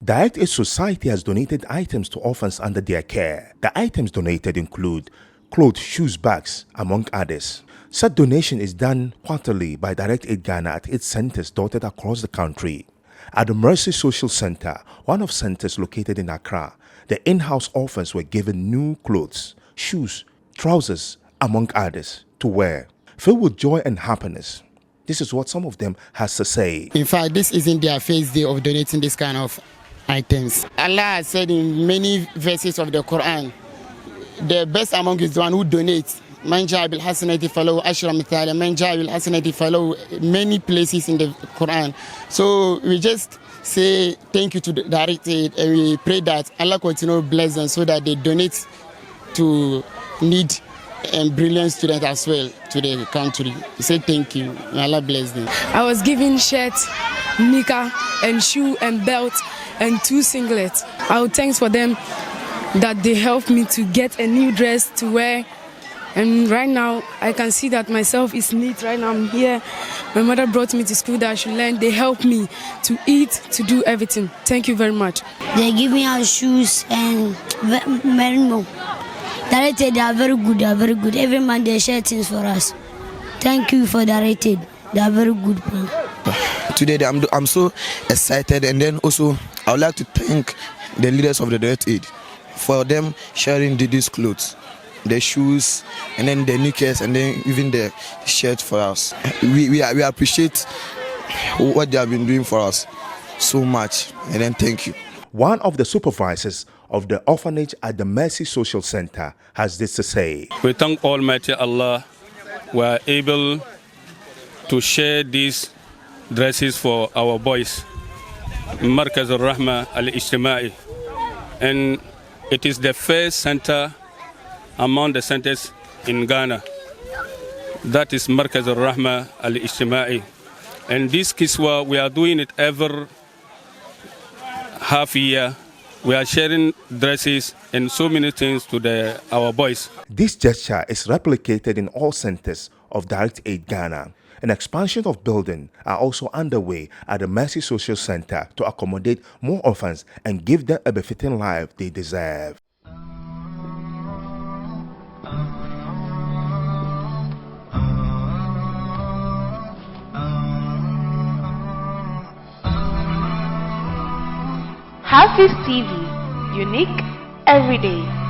Direct Aid Society has donated items to orphans under their care. The items donated include clothes, shoes, bags, among others. Such donation is done quarterly by Direct Aid Ghana at its centers dotted across the country. At the Mercy Social Center, one of centers located in Accra, the in-house orphans were given new clothes, shoes, trousers, among others, to wear. Filled with joy and happiness, this is what some of them has to say. In fact, this isn't their first day of donating this kind of items. Allah has said in many verses of the Quran, the best among is the one who donates. Man ja'a bil hasanati falahu ashra amthal, man ja'a bil hasanati falahu, many places in the Quran. So we just say thank you to the Direct Aid, and we pray that Allah continue to bless them so that they donate to need and brilliant students as well to the country. We say thank you, and Allah bless them. I was given shirt, knicker, and shoe and belt and 2 singlets. I would thanks for them that they helped me to get a new dress to wear. And right now, I can see that myself is neat. Right now, I'm here. My mother brought me to school that I should learn. They helped me to eat, to do everything. Thank you very much. They give me our shoes and very more. Direct Aid, they are very good. They are very good. Every month they share things for us. Thank you for Direct Aid. They are very good. Today, I'm so excited, and then also I would like to thank the leaders of the Direct Aid for them sharing these clothes, the shoes, and then the knickers, and then even the shirt for us. We appreciate what they have been doing for us so much, and then thank you. One of the supervisors of the orphanage at the Mercy Social Center has this to say. We thank Almighty Allah we are able to share these dresses for our boys, Markaz al-Rahma al-Ijtima'i, and it is the first center among the centers in Ghana. That is Markaz al-Rahma al-Ijtima'i, and this kiswa we are doing it every half year. We are sharing dresses and so many things to our boys. This gesture is replicated in all centers of Direct Aid Ghana. An expansion of buildings are also underway at the Mercy Social Center to accommodate more orphans and give them a befitting life they deserve. HAFIZ TV, unique every day.